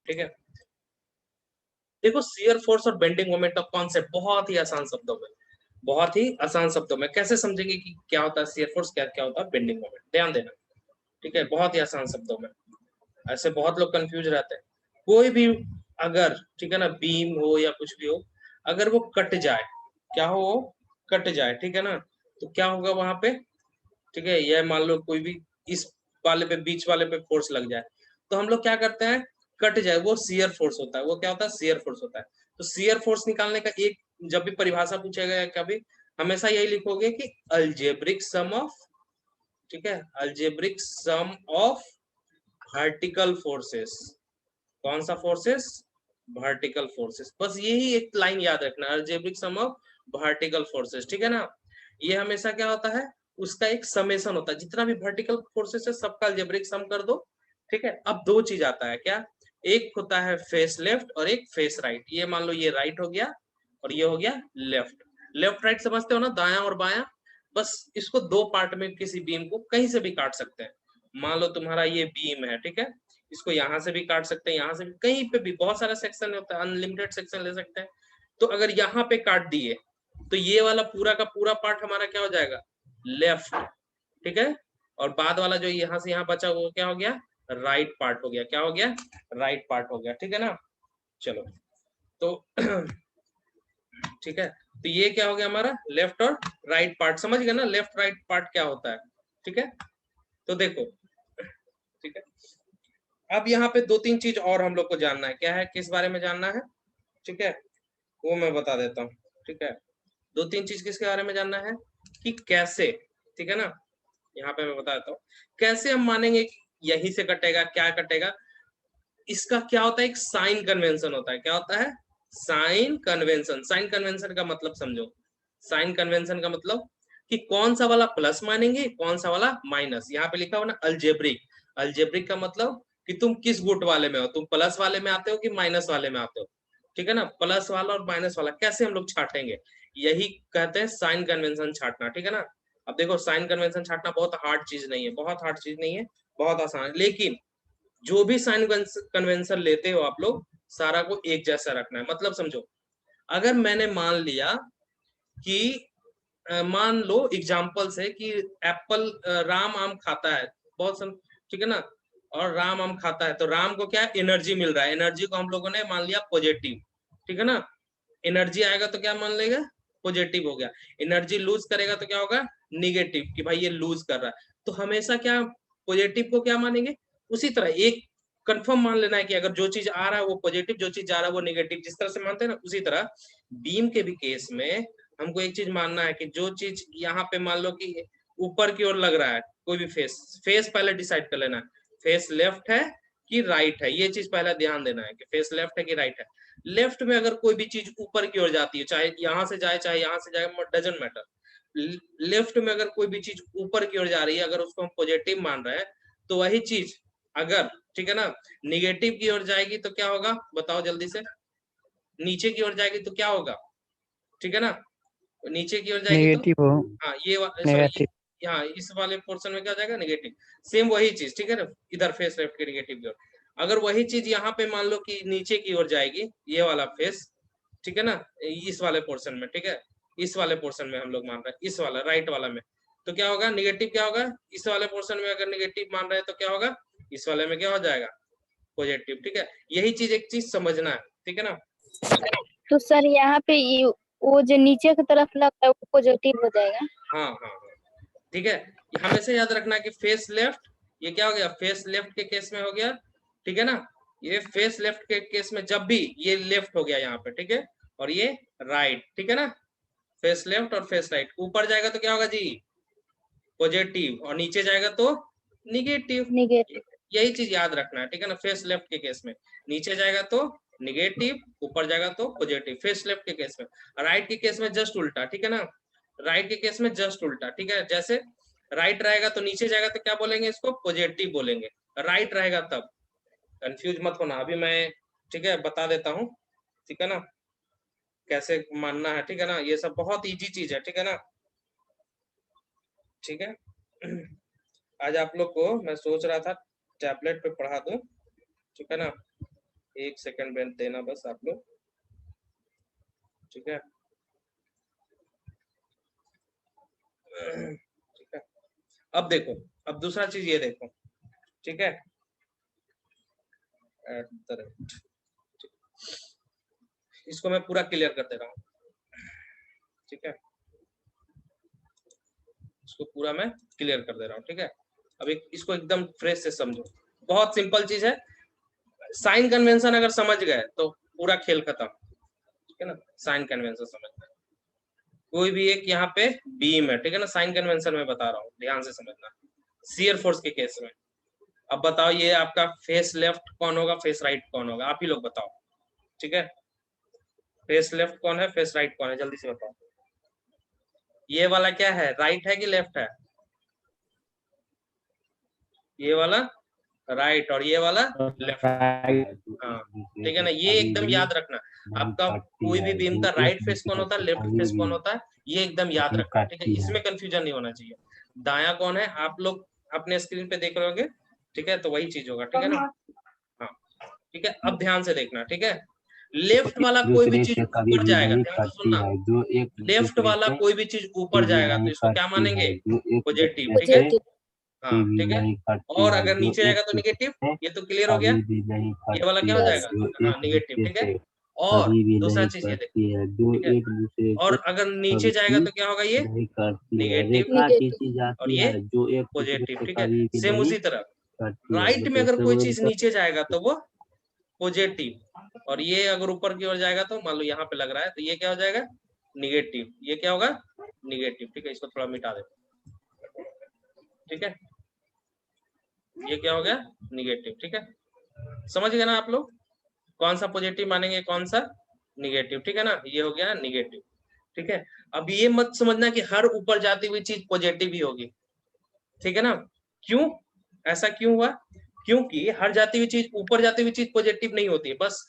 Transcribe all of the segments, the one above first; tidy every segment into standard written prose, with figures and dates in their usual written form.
ठीक है। देखो शियर फोर्स और बेंडिंग मोमेंट का कॉन्सेप्ट बहुत ही आसान शब्दों में, बहुत ही आसान शब्दों में कैसे समझेंगे कि क्या होता है शियर फोर्स, क्या क्या होता है बेंडिंग मोमेंट, ध्यान देना। ठीक है, बहुत ही आसान शब्दों में। ऐसे बहुत लोग कंफ्यूज रहते हैं। कोई भी अगर, ठीक है ना, बीम हो या कुछ भी हो, अगर वो कट जाए, क्या हो, वो कट जाए, ठीक है ना, तो क्या होगा वहां पे। ठीक है, यह मान लो कोई भी इस वाले पे, बीच वाले पे फोर्स लग जाए, तो हम लोग क्या करते हैं, कट जाए, वो शियर फोर्स होता है। वो क्या होता है, शियर फोर्स होता है। तो शियर फोर्स निकालने का एक, जब भी परिभाषा पूछेगा या कभी, हमेशा यही लिखोगे कि अलजेब्रिक सम ऑफ, ठीक है, algebraic sum of vertical forces. कौन सा फोर्सेस, वर्टिकल फोर्सेस। बस यही एक लाइन याद रखना, algebraic sum of vertical forces, ठीक है ना। ये हमेशा क्या होता है, उसका एक समेशन होता है, जितना भी वर्टिकल फोर्सेस है सबका अलजेब्रिक सम कर दो। ठीक है, अब दो चीज आता है क्या, एक होता है फेस लेफ्ट और एक फेस राइट। ये मान लो ये राइट हो गया और ये हो गया लेफ्ट। लेफ्ट राइट समझते हो ना, दायां और बायां। बस इसको दो पार्ट में किसी बीम को कहीं से भी काट सकते हैं। मान लो तुम्हारा ये बीम है, ठीक है, इसको यहाँ से भी काट सकते हैं, यहाँ से भी, कहीं पे भी, बहुत सारा सेक्शन होता है, अनलिमिटेड सेक्शन ले सकते हैं। तो अगर यहाँ पे काट दिए तो ये वाला पूरा का पूरा पार्ट हमारा क्या हो जाएगा, लेफ्ट। ठीक है, और बाद वाला जो यहाँ से यहाँ बचा वो क्या हो गया, राइट पार्ट हो गया। क्या हो गया, राइट पार्ट हो गया। ठीक है ना, चलो तो ठीक है, तो ये क्या हो गया हमारा लेफ्ट और राइट पार्ट। समझ गए ना लेफ्ट राइट पार्ट क्या होता है। ठीक है, तो देखो, ठीक है, अब यहाँ पे दो तीन चीज और हम लोग को जानना है। क्या है, किस बारे में जानना है, ठीक है, वो मैं बता देता हूँ। ठीक है, दो तीन चीज किसके बारे में जानना है, कि कैसे, ठीक है ना, यहाँ पे मैं बता देता हूँ कैसे हम मानेंगे कि यहीं से कटेगा, क्या कटेगा। इसका क्या होता है, एक साइन कन्वेंशन होता है। क्या होता है, साइन कन्वेंशन। साइन कन्वेंशन का मतलब समझो, साइन कन्वेंशन का मतलब कि कौन सा वाला प्लस मानेंगे, कौन सा वाला माइनस। यहाँ पे लिखा हो ना अल्जेब्रिक। अल्जेब्रिक का मतलब कि तुम किस गुट वाले में हो, तुम प्लस वाले में आते हो कि माइनस वाले में आते हो। ठीक है ना, प्लस वाला और माइनस वाला कैसे हम लोग छाटेंगे, यही कहते हैं साइन कन्वेंशन छाटना। ठीक है ना, अब देखो साइन कन्वेंशन छाटना बहुत हार्ड चीज नहीं है, बहुत हार्ड चीज नहीं है, बहुत आसान है। लेकिन जो भी साइन कन्वेंशन लेते हो आप लोग, सारा को एक जैसा रखना है। मतलब समझो, अगर मैंने मान लिया कि मान लो एग्जाम्पल से कि एप्पल, राम आम खाता है, बहुत ठीक है ना, और राम आम खाता है, तो राम को क्या एनर्जी मिल रहा है, एनर्जी को हम लोगों ने मान लिया पॉजिटिव। ठीक है ना, एनर्जी आएगा तो क्या मान लेगा, पॉजिटिव हो गया। एनर्जी लूज करेगा तो क्या होगा, निगेटिव, कि भाई ये लूज कर रहा है। तो हमेशा क्या, पॉजिटिव को क्या मानेंगे, उसी तरह एक कंफर्म मान लेना है कि अगर जो चीज आ रहा है वो पॉजिटिव, जो चीज जा रहा है वो नेगेटिव। जिस तरह से मानते हैं ना, उसी तरह बीम के भी केस में हमको एक चीज मानना है कि जो चीज यहाँ पे मान लो कि ऊपर की ओर लग रहा है, कोई भी फेस, फेस पहले डिसाइड कर लेना है, फेस लेफ्ट है कि राइट है। ये चीज पहले ध्यान देना है कि फेस लेफ्ट है कि राइट है। लेफ्ट में अगर कोई भी चीज ऊपर की ओर जाती है, चाहे यहाँ से जाए चाहे यहाँ से जाए, डजेंट मैटर। लेफ्ट में अगर कोई भी चीज ऊपर की ओर जा रही है, अगर उसको हम पॉजिटिव मान रहे हैं, तो वही चीज अगर, ठीक है ना, निगेटिव की ओर जाएगी तो क्या होगा, बताओ जल्दी से। नीचे की ओर जाएगी तो क्या होगा, ठीक है ना, नीचे की ओर जाएगी तो, नेगेटिव हो। हाँ ये सॉरी, नेगेटिव। यहाँ इस वाले पोर्शन में क्या हो जाएगा, नेगेटिव। सेम वही चीज, ठीक है ना, इधर फेस लेफ्ट के नेगेटिव की ओर। अगर वही चीज यहाँ पे मान लो कि नीचे की ओर जाएगी, ये वाला फेस, ठीक है ना, इस वाले पोर्शन में, ठीक है, इस वाले पोर्शन में हम लोग मान रहे हैं, इस वाला राइट वाला में, तो क्या होगा, निगेटिव क्या होगा, इस वाले पोर्शन में अगर निगेटिव मान रहे हैं तो क्या होगा, इस वाले में क्या हो जाएगा, पॉजिटिव। ठीक है, यही चीज, एक चीज समझना है। ठीक है ना, तो सर यहाँ पे वो जो नीचे की तरफ लगता है वो पॉजिटिव हो जाएगा। हाँ हाँ हाँ, ठीक है, ये हमेशा याद रखना कि फेस लेफ्ट, ये क्या हो गया, फेस लेफ्ट के केस में हो गया। ठीक है ना, ये फेस लेफ्ट के केस में जब भी ये लेफ्ट हो गया यहाँ पे, ठीक है, और ये राइट, ठीक है ना, फेस लेफ्ट और फेस राइट, ऊपर जाएगा तो क्या होगा जी, पॉजिटिव, और नीचे जाएगा तो निगेटिव। निगेटिव। यही चीज याद रखना है। ठीक है ना, फेस लेफ्ट के केस में नीचे जाएगा तो निगेटिव, ऊपर जाएगा तो पॉजिटिव, फेस लेफ्ट के केस में। राइट के केस में जस्ट उल्टा, ठीक है ना, राइट के केस में जस्ट उल्टा। ठीक है, जैसे राइट रहेगा तो नीचे जाएगा तो क्या बोलेंगे, इसको पॉजिटिव बोलेंगे, राइट रहेगा तब। कंफ्यूज मत होना, अभी मैं, ठीक है, बता देता हूँ। ठीक है ना, कैसे मानना है, ठीक है ना, ये सब बहुत इजी चीज है। ठीक है ना, ठीक है, आज आप लोग को मैं सोच रहा था टैबलेट पे पढ़ा दूं, ठीक है ना, एक सेकंड में देना बस आप लोग, ठीक है। ठीक है, अब देखो, अब दूसरा चीज ये देखो, ठीक है। At the rate, इसको मैं पूरा क्लियर कर दे रहा हूँ, ठीक है। इसको पूरा मैं क्लियर कर दे रहा हूँ, ठीक है। अब इसको एकदम फ्रेश से समझो, बहुत सिंपल चीज है। साइन कन्वेंशन अगर समझ गए तो पूरा खेल खत्म, ठीक है ना। साइन कन्वेंशन समझ गए, कोई भी एक यहाँ पे बीम है, ठीक है ना। साइन कन्वेंशन में बता रहा हूँ, ध्यान से समझना, शियर फोर्स के केस में। अब बताओ ये आपका फेस लेफ्ट कौन होगा, फेस राइट कौन होगा, आप ही लोग बताओ, ठीक है। फेस लेफ्ट कौन है, फेस राइट कौन है, जल्दी से बताओ। ये वाला क्या है, राइट है कि लेफ्ट है? ये वाला राइट और ये वाला लेफ्ट। हाँ, ठीक है ना, ये एकदम याद रखना। आपका कोई भी बीम का राइट फेस कौन होता है, लेफ्ट फेस कौन होता है, ये एकदम याद रखना, ठीक है। इसमें कंफ्यूजन नहीं होना चाहिए। दायां कौन है आप लोग अपने स्क्रीन पे देख रहे होंगे, ठीक है, तो वही चीज होगा, ठीक है ना। हाँ, ठीक है, अब ध्यान से देखना, ठीक है। लेफ्ट वाला कोई भी चीज ऊपर जाएगा, ध्यान से सुनना, लेफ्ट वाला कोई भी चीज ऊपर जाएगा तो इसको क्या मानेंगे, पॉजिटिव, ठीक है। पॉजिटिव। हाँ, ठीक है। और अगर नीचे जाएगा तो निगेटिव, ये तो क्लियर हो गया। ये वाला क्या हो यस। जाएगा, हाँ निगेटिव, ठीक है। और दूसरा चीज ये देखो, ठीक है। और अगर नीचे जाएगा तो क्या होगा, ये निगेटिव निगेटिव। और ये पॉजिटिव, ठीक है। सेम उसी तरह राइट में अगर कोई चीज नीचे जाएगा तो वो पॉजिटिव, और ये अगर ऊपर की ओर जाएगा तो मान लो यहाँ पे लग रहा है तो ये क्या हो जाएगा, निगेटिव। ये क्या होगा, निगेटिव, ठीक है। इसको थोड़ा मिटा दे, ठीक है। ये क्या हो गया, निगेटिव, ठीक है। समझ गए ना आप लोग, कौन सा पॉजिटिव मानेंगे कौन सा निगेटिव, ठीक है ना। ये हो गया निगेटिव, ठीक है। अब ये मत समझना कि हर ऊपर जाती हुई चीज पॉजिटिव ही होगी, ठीक है ना। क्यों, ऐसा क्यों हुआ, क्योंकि हर जाती हुई चीज, ऊपर जाती हुई चीज पॉजिटिव नहीं होती है, बस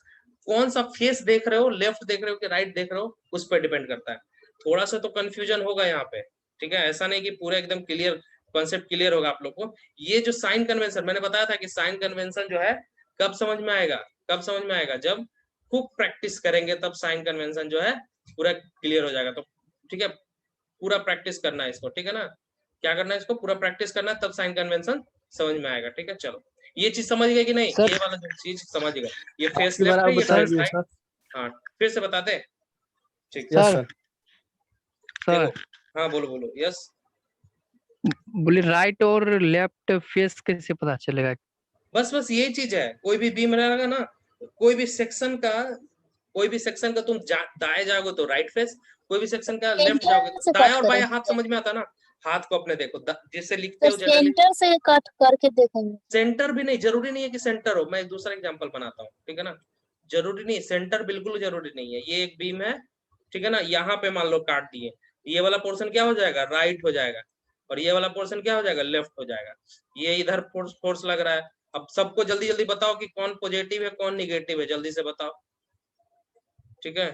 कौन सा फेस देख रहे हो, लेफ्ट देख रहे हो कि राइट देख रहे हो, उस पर डिपेंड करता है। थोड़ा सा तो कंफ्यूजन होगा यहाँ पे, ठीक है। ऐसा नहीं कि पूरा एकदम क्लियर कॉन्सेप्ट क्लियर होगा आप लोग को। ये जो साइन कन्वेंशन मैंने बताया था कि साइन कन्वेंशन जो है कब समझ में आएगा, कब समझ में आएगा, जब खूब प्रैक्टिस करेंगे तब साइन कन्वेंशन जो है पूरा क्लियर हो जाएगा। तो ठीक है, पूरा प्रैक्टिस करना है इसको, ठीक है ना। क्या करना है, इसको पूरा प्रैक्टिस करना है, तब साइन कन्वेंशन समझ में आएगा, ठीक है। चलो, ये चीज समझ गए कि नहीं, सर ये वाला जो चीज समझ गए, ये फेस एक बार लेफ्ट आप है, ये बता फेस दिए राइट। सर। हाँ, फिर से बताते हैं, ठीक। Yes sir. सर देखो, सर हाँ बोलो बोलो, यस। बोले राइट और लेफ्ट फेस कैसे पता चलेगा? बस बस यही चीज है, कोई भी बीम रहेगा ना, कोई भी सेक्शन का, कोई भी सेक्शन का तुम दाएं जाओगे तो राइट फेस, कोई भी सेक्शन का लेफ्ट जाओगे सेंटर तो से दाएं कट और बाएं हाथ करेंगे समझ में आता ना। हाथ को अपने देखो, जिससे लिखते सर, हो जनरली। सेंटर से कट करके देखेंगे। सेंटर भी नहीं, जरूरी नहीं है कि सेंटर हो, मैं एक दूसरा एग्जांपल बनाता हूँ, ठीक है ना। जरूरी नहीं, सेंटर बिल्कुल जरूरी नहीं है। ये एक बीम है, ठीक है ना, यहाँ पे मान लो काट दिए, ये वाला पोर्शन क्या हो जाएगा, राइट हो जाएगा, और ये वाला पोर्शन क्या हो जाएगा, लेफ्ट हो जाएगा। ये इधर फोर्स फोर्स लग रहा है। अब सबको जल्दी जल्दी बताओ कि कौन पॉजिटिव है कौन निगेटिव है, जल्दी से बताओ, ठीक है।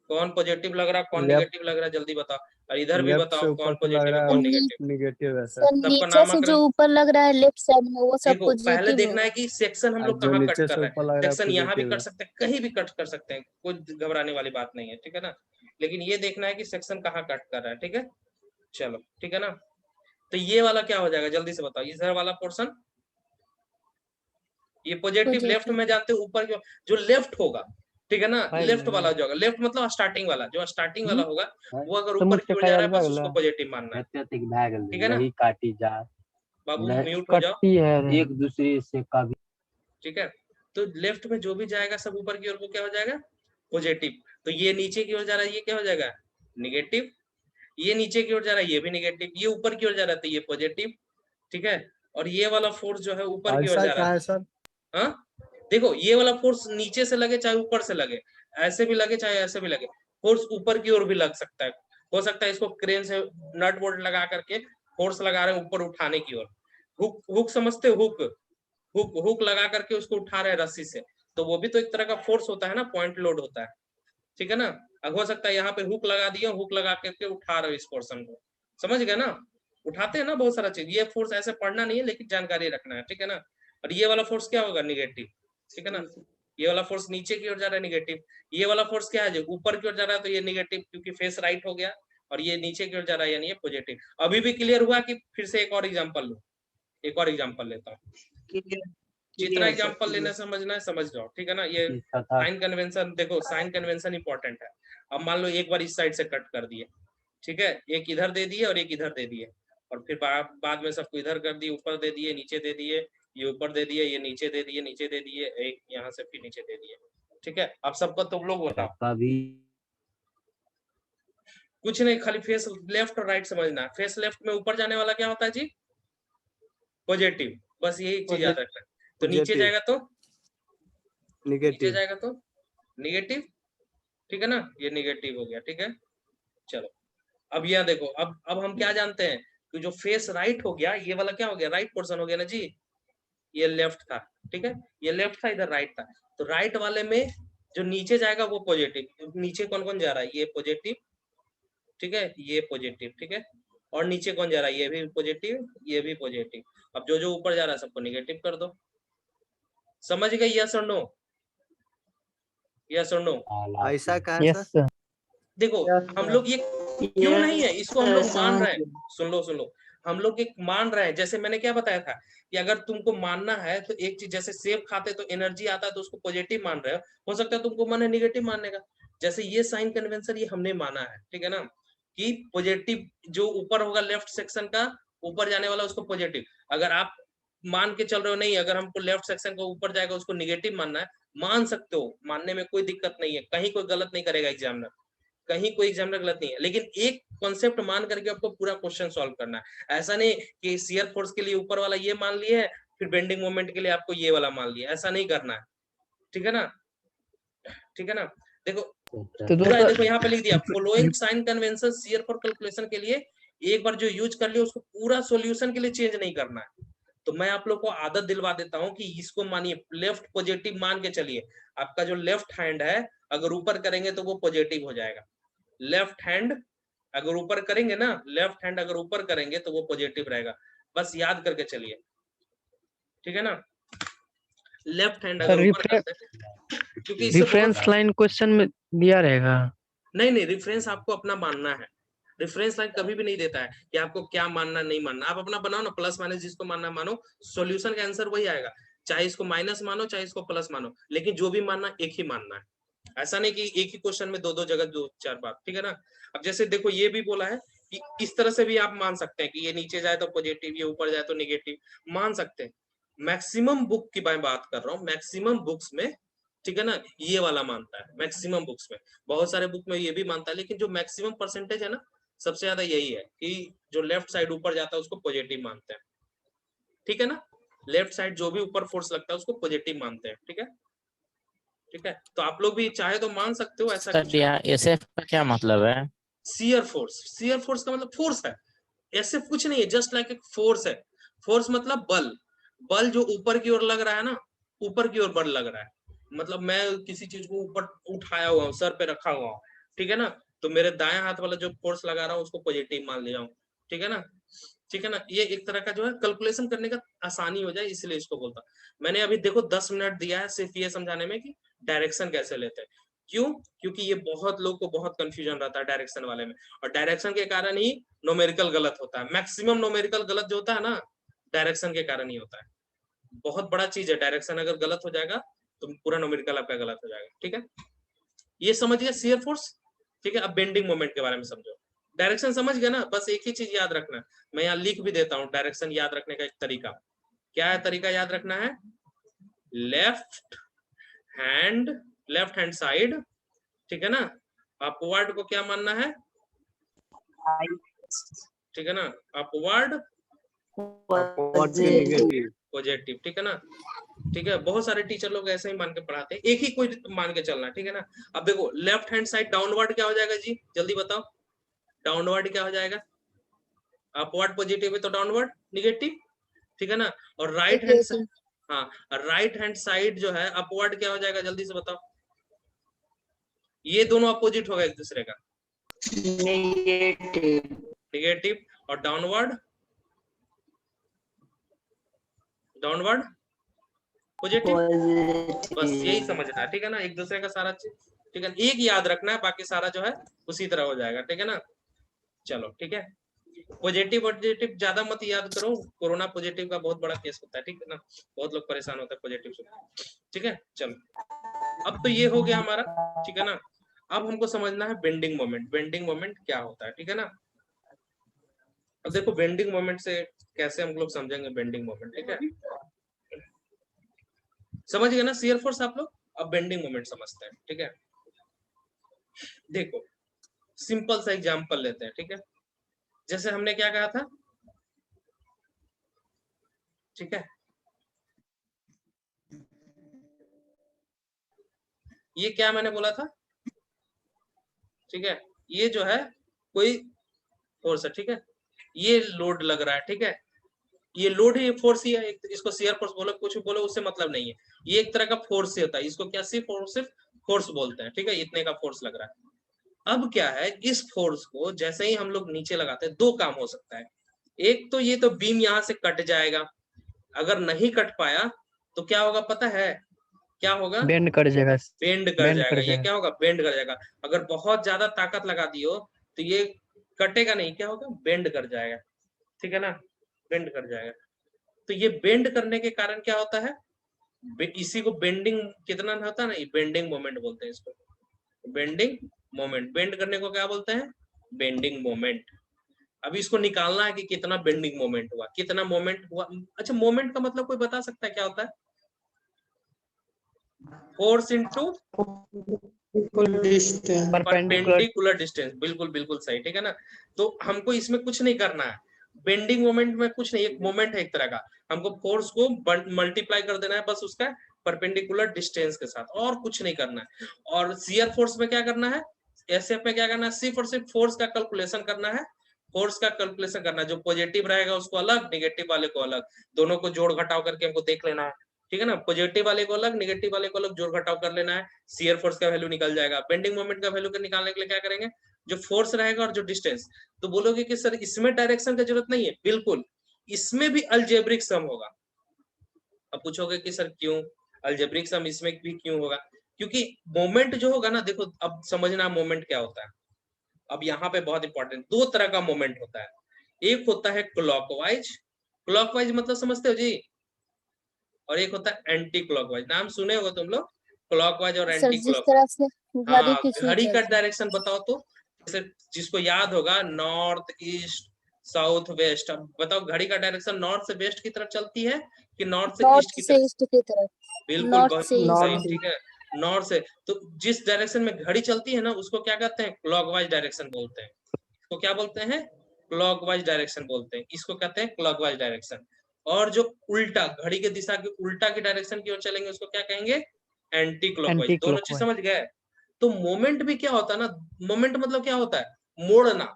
कौन पॉजिटिव लग रहा है कौन लेफ्ट निगेटिव लग रहा है, जल्दी बताओ। और इधर भी लेफ्ट से बताओ ऊपर कौन तो लग पॉजिटिव है रहा है कौन वो निगेटिव। निगेटिव है सर। सर सबका नीचे से नामकरण, जो ऊपर लग रहा है लेफ्ट साइड में वो सब देखो पहले पॉजिटिव देखना होगा। है कि सेक्शन हम और लोग जो कहाँ कट नीचे कर से रहे ऊपर हैं। लग रहा है सेक्शन यहाँ भी पॉजिटिव कर है। सकते हैं, कहीं भी कट कर सकते हैं, कोई घबराने वाली बात नहीं है, ठीक है ना। लेकिन ये देखना है कि सेक्शन कहाँ कट कर रहा है, ठीक है। चलो, ठीक है ना। तो ये वाला क्या हो जाएगा, जल्दी से बताओ, इधर वाला पोर्शन, ये पॉजिटिव लेफ्ट पॉजिटिव। में जानते हो, ऊपर जो लेफ्ट होगा, ठीक है ना, फाइल लेफ्ट में वाला जो होगा, लेफ्ट मतलब स्टार्टिंग वाला, जो स्टार्टिंग वाला होगा वो अगर तो ऊपर की मुझसे ओर जा रहा ख्याल है बस भागला उसको पॉजिटिव मानना है, ठीक है ना। काटी जा बाबू नहीं, म्यूट हो जाओ, कट्टी है। एक दूसरे से कभी ठीक है। तो लेफ्ट में जो भी जाएगा सब ऊपर की ओर वो क्या हो जाएगा, पॉजिटिव। तो ये नीचे की ओर जा रहा है, ये क्या हो जाएगा, निगेटिव। ये नीचे की ओर जा रहा है, ये भी निगेटिव। ये ऊपर की ओर जा रहा है तो ये पॉजिटिव, ठीक है। और ये वाला फोर्स जो है ऊपर की ओर ऐसा जा रहा क्या है, है सर? हाँ। देखो, ये वाला फोर्स नीचे से लगे चाहे ऊपर से लगे, ऐसे भी लगे चाहे ऐसे भी लगे, फोर्स ऊपर की ओर भी लग सकता है। हो सकता है इसको क्रेन से नट बोल्ट लगा करके फोर्स लगा रहे हैं ऊपर उठाने की ओर। हुक हुक समझते हो, हुक हुक हुक लगा करके उसको उठा रहे हैं रस्सी से, तो वो भी तो एक तरह का फोर्स होता है ना, पॉइंट लोड होता है, ठीक है ना। अब हो सकता है यहाँ पे हुक लगा दिया, हुक लगा करके उठा रहे हो इस पोर्शन को, समझ गए ना। उठाते हैं ना बहुत सारा चीज, ये फोर्स ऐसे पढ़ना नहीं है लेकिन जानकारी रखना है, ठीक है ना। और ये वाला फोर्स क्या होगा, निगेटिव, ठीक है ना। ये वाला फोर्स नीचे की ओर जा रहा है नेगेटिव, ये वाला फोर्स क्या है जो ऊपर की ओर जा रहा है तो ये नेगेटिव क्योंकि फेस राइट हो गया, और ये नीचे की ओर जा रहा है यानी ये पॉजिटिव। अभी भी क्लियर हुआ कि फिर से एक और एग्जांपल लो, एक और एग्जांपल लेता हूँ, जितना एग्जांपल लेना समझना है समझ जाओ, ठीक है ना। ये साइन कन्वेंशन देखो, साइन कन्वेंशन इंपॉर्टेंट है। अब मान लो एक बार इस साइड से कट कर दिए, ठीक है, एक इधर दे दिए और एक इधर दे दिए, और फिर बाद में सबको इधर कर दिए, ऊपर दे दिए, नीचे दे दिए, ये ऊपर दे दिए, ये नीचे दे दिए, नीचे दे दिए, एक यहाँ से फिर नीचे दे दिए, ठीक है। अब सबको तुम लोग बताओ, कुछ नहीं, खाली फेस लेफ्ट और राइट समझना है। फेस लेफ्ट में ऊपर जाने वाला क्या होता है जी? पॉजिटिव, बस यही चीज याद रखना है। तो नीचे जाएगा तो नीचे जाएगा तो निगेटिव, ठीक है ना, ये निगेटिव हो गया, ठीक है। चलो अब यहाँ देखो, अब हम क्या जानते हैं कि जो फेस राइट हो गया, ये वाला क्या हो गया, राइट पोर्शन हो गया ना जी, ये लेफ्ट था, ठीक है, ये लेफ्ट था, इधर राइट था, तो राइट वाले में जो नीचे जाएगा वो पॉजिटिव। नीचे कौन कौन जा रहा है, ये पॉजिटिव, ठीक है, ये पॉजिटिव, ठीक है, और नीचे कौन जा रहा है, ये भी पॉजिटिव, ये भी पॉजिटिव। अब जो जो ऊपर जा रहा है सबको निगेटिव कर दो। समझ गए, यस और नो, यस और नो? ऐसा कहा यस सर। देखो हम लोग ये क्यों नहीं है, इसको हम लोग मान रहे हैं, सुन लो, हम लोग एक मान रहे हैं। जैसे मैंने क्या बताया था कि अगर तुमको मानना है तो एक चीज, जैसे सेब खाते तो एनर्जी आता है तो उसको पॉजिटिव मान रहे हो सकता है तुमको मन है निगेटिव मानने का। जैसे ये साइन कन्वेंशन ये हमने माना है, ठीक है ना, कि पॉजिटिव जो ऊपर होगा लेफ्ट सेक्शन का, ऊपर जाने वाला उसको पॉजिटिव। अगर आप मान के चल रहे हो नहीं, अगर हमको लेफ्ट सेक्शन का ऊपर जाएगा उसको निगेटिव मानना है, मान सकते हो, मानने में कोई दिक्कत नहीं है, कहीं कोई गलत नहीं करेगा एग्जामिनर, कहीं कोई एग्जामिनर गलत नहीं है। लेकिन एक कॉन्सेप्ट मान करके आपको पूरा क्वेश्चन सॉल्व करना है। ऐसा नहीं कि शियर फोर्स के लिए ऊपर वाला ये मान लिया है, फिर बेंडिंग मोमेंट के लिए आपको ये वाला मान लिया, ऐसा नहीं करना है, ठीक है ना, ठीक है ना। देखो तो पूरा दोस्तों देखो यहाँ पे लिख दिया, following sign convention shear for calculation के लिए एक बार जो यूज कर लिया उसको पूरा सॉल्यूशन के लिए चेंज नहीं करना है। तो मैं आप लोग को आदत दिलवा देता हूँ कि इसको मानिए, लेफ्ट पॉजिटिव मान के चलिए, आपका जो लेफ्ट हैंड है अगर ऊपर करेंगे तो वो पॉजिटिव हो जाएगा। लेफ्ट हैंड अगर ऊपर करेंगे ना, लेफ्ट हैंड अगर ऊपर करेंगे तो वो पॉजिटिव रहेगा, बस याद करके चलिए, ठीक है ना। लेफ्ट हैंड अगर ऊपर करते हैं, क्योंकि इससे रेफरेंस लाइन क्वेश्चन में दिया रहेगा। नहीं, रेफरेंस आपको अपना मानना है। रेफरेंस लाइन कभी भी नहीं देता है कि आपको क्या मानना नहीं मानना, आप अपना बनाओ ना, प्लस माइनस जिसको मानना मानो, सॉल्यूशन का आंसर वही आएगा, चाहे इसको माइनस मानो चाहे इसको प्लस मानो, लेकिन जो भी मानना एक ही मानना है। ऐसा नहीं कि एक ही क्वेश्चन में दो जगह दो चार बार, ठीक है ना। अब जैसे देखो ये भी बोला है कि इस तरह से भी आप मान सकते हैं कि ये नीचे जाए तो पॉजिटिव, ये ऊपर जाए तो नेगेटिव, मान सकते हैं। मैक्सिमम बुक की मैं बात कर रहा हूँ, मैक्सिमम बुक्स में, ठीक है ना, ये वाला मानता है मैक्सिमम बुक्स में। बहुत सारे बुक में ये भी मानता है, लेकिन जो मैक्सिमम परसेंटेज है ना, सबसे ज्यादा यही है कि जो लेफ्ट साइड ऊपर जाता है उसको पॉजिटिव मानते हैं, ठीक है ना। लेफ्ट साइड जो भी ऊपर फोर्स लगता है उसको पॉजिटिव मानते हैं, ठीक है, ठीक है। तो आप लोग भी चाहे तो मान सकते हो, ऐसा कुछ एसएफ का क्या मतलब है? शियर फोर्स का मतलब फोर्स है, ऐसे कुछ नहीं है, जस्ट लाइक एक फोर्स है। फोर्स मतलब बल, बल जो ऊपर की ओर लग रहा है ना, ऊपर की ओर बल लग रहा है, मतलब मैं किसी चीज को ऊपर उठाया हुआ हूँ, सर पे रखा हुआ हूँ, ठीक है ना, तो मेरे दाएं हाथ वाला जो फोर्स लगा रहा हूँ उसको पॉजिटिव मान ले जाऊं, ठीक है ना, ठीक है ना। ये एक तरह का जो है कैलकुलेशन करने का आसानी हो जाए, इसलिए इसको बोलता। मैंने अभी देखो 10 मिनट दिया है सिर्फ ये समझाने में कि डायरेक्शन कैसे लेते हैं। क्यों? क्योंकि ये बहुत लोग को बहुत कंफ्यूजन रहता है डायरेक्शन वाले में, और डायरेक्शन के कारण ही न्यूमेरिकल गलत होता है। मैक्सिमम न्यूमेरिकल गलत जो होता है ना, डायरेक्शन के कारण ही होता है। बहुत बड़ा चीज है, डायरेक्शन अगर गलत हो जाएगा तो पूरा न्यूमेरिकल आपका गलत हो जाएगा, ठीक है। ये समझ गया शियर फोर्स, ठीक है। अब बेंडिंग मोमेंट के बारे में समझो। डायरेक्शन समझ गया ना, बस एक ही चीज याद रखना, मैं यहाँ लिख भी देता हूँ डायरेक्शन याद रखने का एक तरीका। क्या है तरीका याद रखना है? लेफ्ट हैंड साइड, ठीक है ना, अपवर्ड को क्या मानना है, ठीक है ना, अपवर्ड पॉजिटिव, ठीक है ना, ठीक है। बहुत सारे टीचर लोग ऐसे ही मान के पढ़ाते हैं, एक ही कोई मान के चलना, ठीक है ना। अब देखो लेफ्ट हैंड साइड डाउनवर्ड क्या हो जाएगा जी, जल्दी बताओ, डाउनवर्ड क्या हो जाएगा? अपवर्ड पॉजिटिव है तो डाउनवर्ड निगेटिव, ठीक है ना। और राइट हैंड साइड, हाँ, राइट हैंड साइड जो है अपवर्ड क्या हो जाएगा, जल्दी से बताओ। ये दोनों अपोजिट होगा एक दूसरे का, नेगेटिव, और डाउनवर्ड पॉजिटिव, बस यही पॉजिटिव। समझना है, ठीक है ना, एक दूसरे का सारा चीज, ठीक है, एक याद रखना है, बाकी सारा जो है उसी तरह हो जाएगा, ठीक है ना। चलो ठीक है, पॉजिटिव पॉजिटिव ज्यादा मत याद करो, कोरोना पॉजिटिव का बहुत बड़ा केस होता है, ठीक है ना, बहुत लोग परेशान होते हैं पॉजिटिव से, ठीक है। चलो अब तो ये हो गया हमारा, ठीक है ना। अब हमको समझना है बेंडिंग मोमेंट, बेंडिंग मोमेंट क्या होता है, ठीक है ना। अब देखो बेंडिंग मोमेंट से कैसे हम लोग समझेंगे बेंडिंग मोमेंट, ठीक है, समझ गए ना शियर फोर्स आप लोग। अब बेंडिंग मोमेंट समझते हैं, ठीक है। देखो सिंपल सा एग्जांपल लेते हैं, ठीक है, जैसे हमने क्या कहा था, ठीक है, ये क्या मैंने बोला था, ठीक है, ये जो है कोई फोर्स है, ठीक है, ये लोड लग रहा है, ठीक है, ये लोड ही फोर्स ही है, इसको शियर फोर्स बोलो कुछ भी बोलो उससे मतलब नहीं है, ये एक तरह का फोर्स ही होता है, इसको क्या सिर्फ और सिर्फ फोर्स बोलते हैं, ठीक है, इतने का फोर्स लग रहा है। अब क्या है, इस फोर्स को जैसे ही हम लोग नीचे लगाते हैं, दो काम हो सकता है, एक तो ये तो बीम यहाँ से कट जाएगा, अगर नहीं कट पाया तो क्या होगा पता है, क्या होगा, बेंड कर जाएगा, बेंड कर बेंड जाएगा, कर ये जाएगा। क्या होगा, बेंड कर जाएगा। अगर बहुत ज्यादा ताकत लगा दियो तो ये कटेगा नहीं, क्या होगा, बेंड कर जाएगा, ठीक है ना, बेंड कर जाएगा। तो ये बेंड करने के कारण क्या होता है, इसी को बेंडिंग कितना होता है ना, ये बेंडिंग मोमेंट बोलते हैं इसको, बेंडिंग मोमेंट, बेंड करने को क्या बोलते हैं, बेंडिंग मोमेंट। अभी इसको निकालना है कि कितना बेंडिंग मोमेंट हुआ, कितना मोमेंट हुआ। अच्छा मोमेंट का मतलब कोई बता सकता है क्या होता है, force into distance. Perpendicular. Perpendicular distance, बिल्कुल बिल्कुल सही, ठीक है ना। तो हमको इसमें कुछ नहीं करना है, बेंडिंग मोमेंट में कुछ नहीं, एक मोमेंट है एक तरह का, हमको फोर्स को मल्टीप्लाई कर देना है बस उसका परपेंडिकुलर डिस्टेंस के साथ, और कुछ नहीं करना है। और शियर फोर्स में क्या करना है, एसएफ में क्या करना है, सिर्फ और सिर्फ फोर्स का कैलकुलेशन करना है, फोर्स का कैलकुलेशन करना है, जो पॉजिटिव रहेगा उसको अलग, नेगेटिव वाले को अलग, दोनों को जोड़ घटाव करके हमको देख लेना है, ठीक है ना, पॉजिटिव वाले को अलग, नेगेटिव वाले को अलग जोड़ घटाव कर लेना है, शियर फोर्स का वैल्यू निकल जाएगा। बेंडिंग मोमेंट का वैल्यू निकालने के लिए क्या करेंगे, जो फोर्स रहेगा और जो डिस्टेंस। तो बोलोगे कि सर इसमें डायरेक्शन की जरूरत नहीं है, बिल्कुल, इसमें भी अलजेब्रिक सम होगा। अब पूछोगे कि सर क्यों, अलजेब्रिक सम इसमें भी क्यों होगा, क्योंकि मोमेंट जो होगा ना, देखो अब समझना मोमेंट क्या होता है। अब यहाँ पे बहुत इंपॉर्टेंट, दो तरह का मोमेंट होता है, एक होता है क्लॉकवाइज, क्लॉकवाइज मतलब समझते हो जी, और एक होता है एंटी क्लॉकवाइज, नाम सुने होगा तुम लोग, क्लॉकवाइज और सर एंटी जिस क्लॉकवाइज। तरह से घड़ी हाँ की सुई घड़ी का चलती है। डायरेक्शन बताओ तो, जैसे जिसको याद होगा नॉर्थ ईस्ट साउथ वेस्ट, अब बताओ घड़ी का डायरेक्शन नॉर्थ से वेस्ट की तरफ चलती है कि नॉर्थ से ईस्ट नॉर्थ की से तरफ, ईस्ट की तरफ। बिल्कुल नॉर्थ बहुत से ईस्ट। सही, ठीक है, नॉर्थ से। तो जिस डायरेक्शन में घड़ी चलती है ना उसको क्या कहते हैं, क्लॉकवाइज डायरेक्शन बोलते हैं, इसको क्या बोलते हैं, क्लॉकवाइज डायरेक्शन बोलते हैं, इसको कहते हैं क्लॉकवाइज डायरेक्शन। और जो उल्टा, घड़ी के दिशा के उल्टा की डायरेक्शन की ओर चलेंगे उसको क्या कहेंगे, एंटी क्लॉकवाइज। एंटी दोनों चीज क्लॉकवाइज। समझ गए। तो मोमेंट भी क्या होता है ना, मोमेंट मतलब क्या होता है, मोड़ना,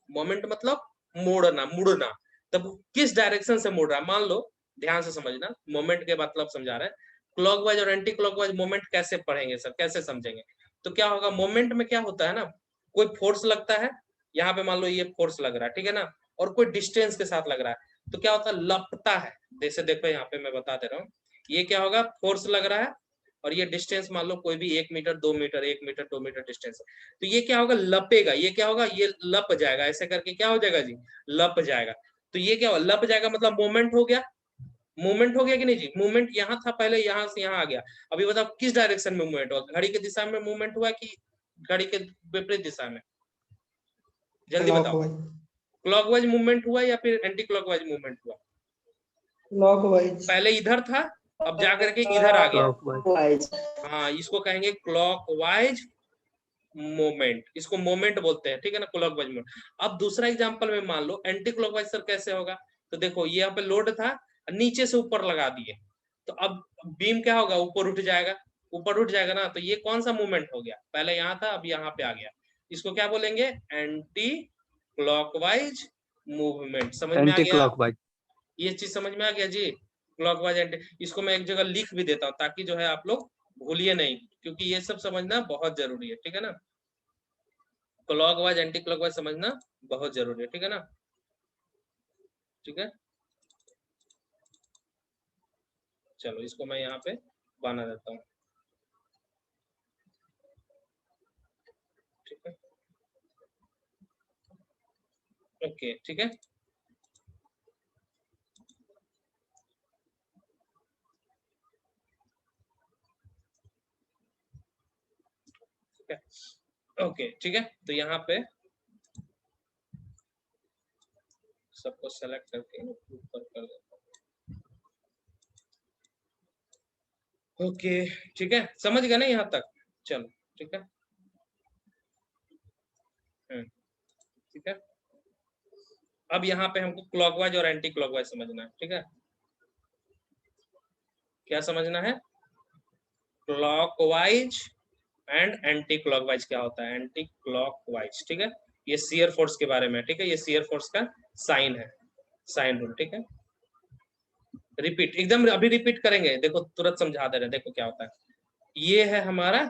मोमेंट मतलब मोड़ना, मुड़ना। तब किस डायरेक्शन से मुड़ रहा है, मान लो, ध्यान से समझना, मोमेंट के मतलब समझा रहे हैं, क्लॉकवाइज और एंटी क्लॉकवाइज मोमेंट कैसे पढ़ेंगे सर, कैसे समझेंगे। तो क्या होगा, मोमेंट में क्या होता है ना, कोई फोर्स लगता है, यहाँ पे मान लो ये फोर्स लग रहा है, ठीक है ना, और कोई डिस्टेंस के साथ लग रहा है, तो क्या होता है, लपटा है। जैसे देखो यहाँ पे मैं बता दे रहा हूँ, ये क्या होगा, फोर्स लग रहा है, और ये डिस्टेंस मान लो कोई भी 1 metre 2 metre 1 metre 2 metre distance है, तो ये क्या होगा, लपेगा, ये क्या होगा, ये लप जाएगा, ऐसे करके क्या हो जाएगा जी, लप जाएगा। तो ये क्या होगा, लप जाएगा मतलब मोमेंट हो गया, मूवमेंट हो गया कि नहीं जी, मूवमेंट यहाँ था पहले, यहाँ से यहाँ आ गया। अभी बताओ किस डायरेक्शन में मूवमेंट हुआ, घड़ी की दिशा में मूवमेंट हुआ कि घड़ी के विपरीत दिशा में, जल्दी बताओ, क्लॉकवाइज मूवमेंट हुआ या फिर एंटी क्लॉकवाइज मूवमेंट हुआ, क्लॉकवाइज। पहले इधर था अब जाकर के इधर आ गया, क्लॉकवाइज। हाँ इसको कहेंगे क्लॉकवाइज मोमेंट, इसको मोमेंट बोलते हैं, ठीक है ना, क्लॉकवाइज मोमेंट। अब दूसरा एग्जांपल में मान लो एंटी क्लॉकवाइज सर कैसे होगा, तो देखो ये यहाँ पे लोड था, नीचे से ऊपर लगा दिए, तो अब बीम क्या होगा, ऊपर उठ जाएगा, ऊपर उठ जाएगा ना, तो ये कौन सा मूवमेंट हो गया, पहले यहाँ था अब यहाँ पे आ गया, इसको क्या बोलेंगे, एंटी क्लॉकवाइज मूवमेंट। समझ में आ एंटी गया, क्लॉकवाइज। ये चीज समझ में आ गया जी, क्लॉकवाइज एंटी। इसको मैं एक जगह लिख भी देता हूँ ताकि जो है आप लोग भूलिए नहीं, क्योंकि ये सब समझना बहुत जरूरी है, ठीक है ना, क्लॉकवाइज एंटी क्लॉकवाइज समझना बहुत जरूरी है, ठीक है ना, ठीक है। चलो इसको मैं यहाँ पे बना देता हूँ, ठीक है। ओके, ठीक है। ओके, ठीक है। तो यहाँ पे सबको सेलेक्ट करके ऊपर कर देता हूँ। ओके, ठीक है, समझ गए ना यहाँ तक? चलो, ठीक है। ठीक है। अब यहाँ पे हमको क्लॉकवाइज और एंटी क्लॉकवाइज समझना है, ठीक है। क्या समझना है? क्लॉकवाइज एंड एंटी क्लॉकवाइज क्या होता है? एंटी क्लॉकवाइज, ठीक है। ये शियर फोर्स के बारे में, ठीक है। ये शियर फोर्स का साइन है, साइन रूल, ठीक है। रिपीट, एकदम अभी रिपीट करेंगे, देखो तुरंत समझा दे रहे हैं। देखो क्या होता है, ये है हमारा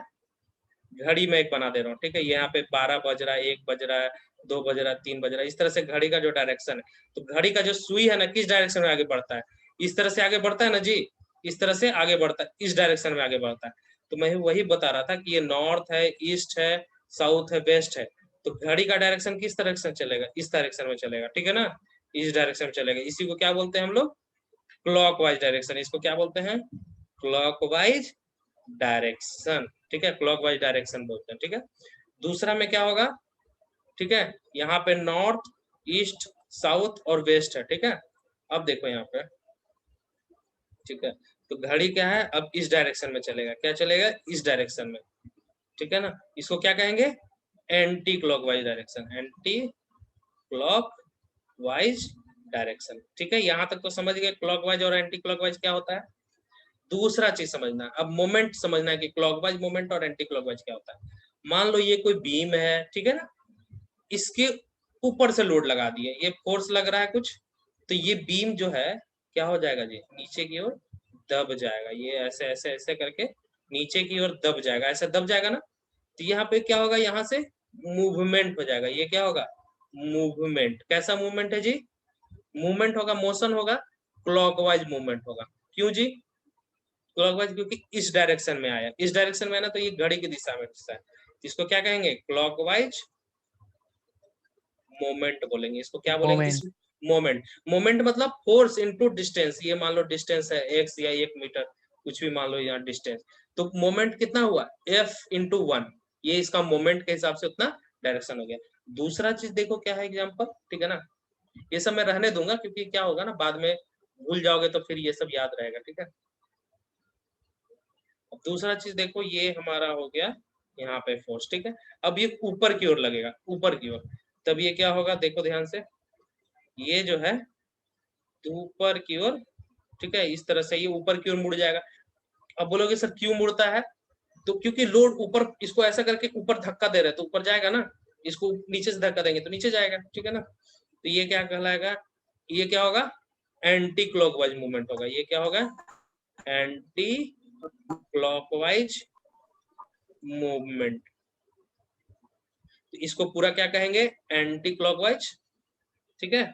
घड़ी में एक बना दे रहा हूँ, ठीक है। यहाँ पे 12 बज रहा है, 1 बज रहा है, 2 बज रहा है, 3 बज रहा है। इस तरह से घड़ी का जो डायरेक्शन है, तो घड़ी का जो सुई है ना, किस डायरेक्शन में आगे बढ़ता है? इस तरह से आगे बढ़ता है ना जी, इस तरह से आगे बढ़ता है, इस डायरेक्शन में आगे बढ़ता है। तो मैं वही बता रहा था कि ये नॉर्थ है, ईस्ट है, साउथ है, वेस्ट है। तो घड़ी का डायरेक्शन किस तरह से चलेगा? इस डायरेक्शन में चलेगा, ठीक है ना, इस डायरेक्शन में चलेगा। इसी को क्या बोलते हैं हम लोग? Clockwise direction. इसको क्या बोलते हैं? क्लॉकवाइज डायरेक्शन, ठीक है। क्लॉकवाइज डायरेक्शन बोलते हैं, ठीक है। दूसरा में क्या होगा? ठीक है, यहाँ पे नॉर्थ, ईस्ट, साउथ और वेस्ट है, ठीक है। अब देखो यहाँ पे, ठीक है, तो घड़ी क्या है? अब इस डायरेक्शन में चलेगा। क्या चलेगा? इस डायरेक्शन में, ठीक है ना। इसको क्या कहेंगे? Anti clockwise direction, anti clockwise direction, ठीक है। यहाँ तक तो समझ गए क्लॉकवाइज और एंटी क्लॉकवाइज क्या होता है। दूसरा चीज समझना, अब मोमेंट समझना है कि क्लॉकवाइज मोमेंट और एंटी क्लॉकवाइज क्या होता है। मान लो ये कोई बीम है, ठीक है ना, इसके ऊपर से लोड लगा दिए, ये फोर्स लग रहा है कुछ, तो ये बीम जो है क्या हो जाएगा जी? नीचे की ओर दब जाएगा। ये ऐसे ऐसे ऐसे करके नीचे की ओर दब जाएगा, ऐसे दब जाएगा ना। तो यहाँ पे क्या होगा? यहाँ से मूवमेंट हो जाएगा। ये क्या होगा? मूवमेंट। कैसा मूवमेंट है जी? मूवमेंट होगा, मोशन होगा, क्लॉकवाइज मूवमेंट होगा। क्यों जी क्लॉकवाइज? क्योंकि इस डायरेक्शन में आया, इस डायरेक्शन में आना, तो ये घड़ी की दिशा में है। इसको क्या कहेंगे? क्लॉकवाइज मोमेंट बोलेंगे। इसको क्या बोलेंगे? इस मोमेंट। मोमेंट मतलब फोर्स इनटू डिस्टेंस। ये मान लो डिस्टेंस है x या 1 मीटर, कुछ भी मान लो यहाँ डिस्टेंस, तो मोमेंट कितना हुआ? F into 1। ये इसका मोमेंट के हिसाब से उतना डायरेक्शन हो गया। दूसरा चीज देखो क्या है एग्जाम्पल, ठीक है ना। ये सब मैं रहने दूंगा क्योंकि क्या होगा ना, बाद में भूल जाओगे तो फिर ये सब याद रहेगा, ठीक है। अब दूसरा चीज देखो, ये हमारा हो गया यहाँ पे फोर्स, ठीक है। अब ये ऊपर की ओर लगेगा, ऊपर की ओर, तब ये क्या होगा? देखो ध्यान से, ये जो है ऊपर की ओर, ठीक है, इस तरह से ये ऊपर की ओर मुड़ जाएगा। अब बोलोगे सर क्यों मुड़ता है? तो क्योंकि लोड ऊपर, इसको ऐसा करके ऊपर धक्का दे रहे हैं तो ऊपर जाएगा ना, इसको नीचे से धक्का देंगे तो नीचे जाएगा, ठीक है ना। तो ये क्या कहलाएगा? ये क्या होगा? एंटी क्लॉकवाइज मूवमेंट होगा। ये क्या होगा? Anti clockwise movement. तो इसको पूरा क्या कहेंगे? एंटी क्लॉकवाइज, ठीक है,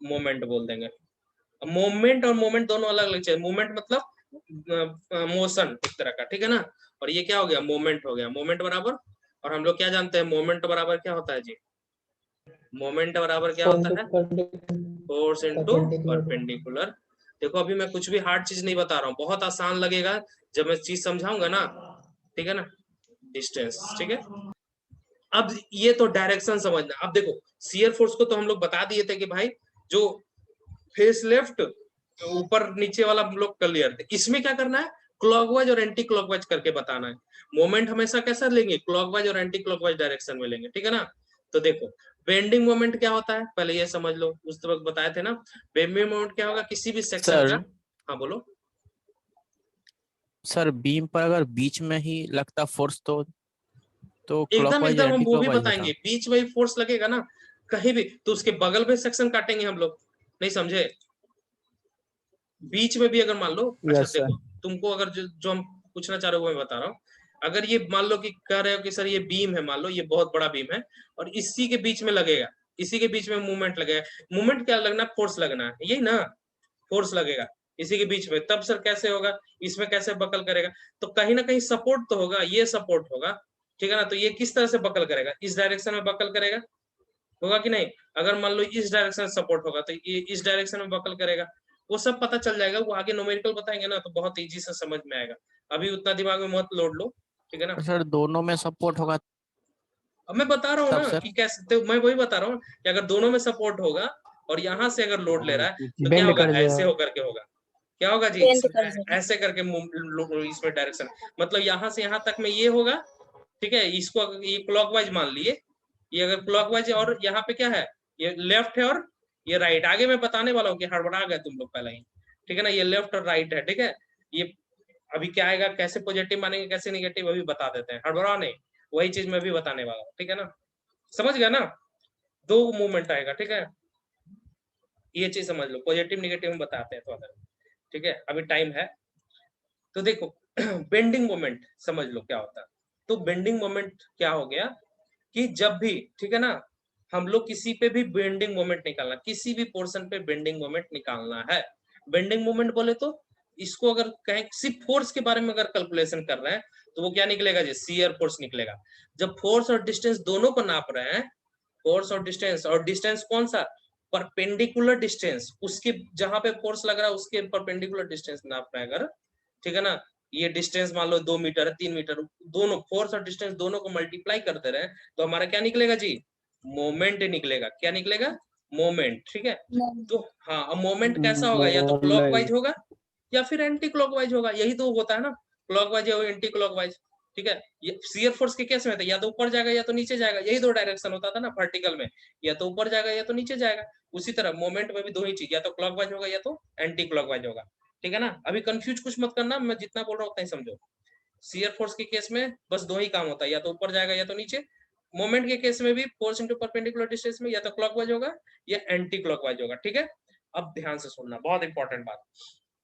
मोमेंट बोल देंगे। मोमेंट और मोमेंट दोनों अलग अलग चीज। मोमेंट मतलब मोशन एक तरह का, ठीक है ना, और ये क्या हो गया? मोमेंट हो गया। मोमेंट बराबर, और हम लोग क्या जानते हैं? मोमेंट बराबर क्या होता है जी? मोमेंट बराबर क्या होता है? Force into perpendicular. देखो अभी मैं कुछ भी हार्ड चीज नहीं बता रहा हूँ, बहुत आसान लगेगा जब मैं चीज समझाऊंगा ना, ठीक है ना। डिस्टेंस, ठीक है। अब ये तो डायरेक्शन समझना। अब देखो शियर फोर्स को तो हम लोग बता दिए थे कि भाई जो फेस लेफ्ट ऊपर नीचे वाला हम लोग क्लियर थे। इसमें क्या करना है? क्लॉकवाइज और एंटी क्लॉकवाइज करके बताना है। मोमेंट हमेशा कैसा लेंगे? क्लॉकवाइज और एंटी क्लॉकवाइज डायरेक्शन में लेंगे, ठीक है ना। तो देखो बेंडिंग मोमेंट क्या होता है, पहले ये समझ लो। उस वक्त बताए थे ना, बेंडिंग मोमेंट क्या होगा? किसी भी सेक्शन का। हाँ बोलो सर, बीम पर अगर बीच में ही लगता फोर्स तो एकदम क्लॉकवाइज एकदम हम एंटी वो भी क्लॉकवाइज बताएंगे। होता। बीच में ही फोर्स लगेगा ना कहीं भी, तो उसके बगल में सेक्शन काटेंगे हम लोग। नहीं समझे? बीच में भी अगर मान लो, अच्छा देखो तुमको अगर जो हम पूछना चाह रहे हो वो मैं बता रहा हूँ। अगर ये मान लो कि कह रहे हो कि सर ये बीम है, मान लो ये बहुत बड़ा बीम है और इसी के बीच में लगेगा, इसी के बीच में मूवमेंट लगेगा। मूवमेंट क्या लगना? फोर्स लगना है, यही ना, फोर्स लगेगा। इसी के बीच में, तब सर कैसे होगा, इसमें कैसे बकल करेगा, तो कहीं ना कहीं सपोर्ट तो होगा, ये सपोर्ट होगा, ठीक है ना, तो ये किस तरह से बकल करेगा, इस डायरेक्शन में बकल करेगा, होगा कि नहीं, अगर मान लो इस डायरेक्शन में सपोर्ट होगा तो ये इस डायरेक्शन में बकल करेगा, वो सब पता चल जाएगा, वो आगे न्यूमेरिकल बताएंगे ना तो बहुत इजी से समझ में आएगा, अभी उतना दिमाग में मत लोड लो, ठीक है ना। सर दोनों में सपोर्ट होगा अब मैं बता रहा हूँ तब ना सर? कि कैसे, तो मैं वही बता रहा हूँ कि अगर दोनों में सपोर्ट होगा और यहाँ से अगर लोड ले रहा है तो क्या बेंड होगा, कर ऐसे देगा। होकर के होगा, क्या होगा जी, बेंड कर देगा। ऐसे करके इसमें डायरेक्शन, मतलब यहाँ से यहाँ तक में ये होगा, ठीक है, इसको ये क्लॉकवाइज मान लिए, ये अगर क्लॉकवाइज और यहाँ पे क्या है, ये लेफ्ट है और ये राइट, आगे मैं बताने वाला हूँ कि हड़बड़ा गए तुम लोग पहले ही, ठीक है ना, ये लेफ्ट और राइट है, ठीक है, ये अभी क्या आएगा, कैसे पॉजिटिव मानेंगे कैसे निगेटिव अभी बता देते हैं, हड़बड़ा नहीं, वही चीज मैं भी बताने वाला हूँ, ठीक है ना, समझ गया ना, दो मूवमेंट आएगा, ठीक है, ये चीज समझ लो, पॉजिटिव निगेटिव हम बताते हैं थोड़ा, ठीक है, अभी टाइम है, तो देखो बेंडिंग मोमेंट समझ लो क्या होता है, तो बेंडिंग मोमेंट क्या हो गया कि जब भी, ठीक है ना, हम लोग किसी पे भी बेंडिंग मोमेंट निकालना, किसी भी पोर्शन पे बेंडिंग मोमेंट निकालना है, बेंडिंग मोमेंट बोले तो इसको अगर कहें सिर्फ फोर्स के बारे में अगर कैलकुलेशन कर रहे हैं तो वो क्या निकलेगा जी, शियर फोर्स निकलेगा, जब फोर्स और डिस्टेंस दोनों को नाप रहे हैं, फोर्स और डिस्टेंस कौन सा, परपेंडिकुलर डिस्टेंस, उसके जहां पे फोर्स लग रहा है उसके परपेंडिकुलर डिस्टेंस नाप रहे हैं अगर, ठीक है ना, ये डिस्टेंस मान लो 2 मीटर है 3 मीटर, दोनों फोर्स और डिस्टेंस दोनों को मल्टीप्लाई करते रहे तो हमारा क्या निकलेगा जी, मोमेंट निकलेगा, क्या निकलेगा, मोमेंट, ठीक है, तो हाँ, अब मोमेंट कैसा होगा, या तो क्लॉकवाइज होगा या फिर एंटी क्लॉकवाइज होगा, यही तो होता है ना, क्लॉकवाइज या एंटी क्लॉकवाइज, ठीक है, ये शियर फोर्स के केस में था या तो ऊपर जाएगा या तो नीचे जाएगा, यही दो डायरेक्शन होता था ना वर्टिकल में, या तो ऊपर जाएगा या तो नीचे जाएगा, उसी तरह मोमेंट में भी दो ही चीज, या तो क्लॉकवाइज होगा या तो एंटी क्लॉकवाइज होगा, ठीक है ना, अभी कंफ्यूज कुछ मत करना, मैं जितना बोल रहा हूँ उतना ही समझो, शियर फोर्स के केस में बस दो ही काम होता है, या तो ऊपर जाएगा या तो नीचे, मोमेंट के केस में भी फोर्स इनटू परपेंडिकुलर डिस्टेंस में या तो क्लॉकवाइज होगा या एंटी क्लॉकवाइज होगा, ठीक है, अब ध्यान से सुनना, बहुत इंपॉर्टेंट बात,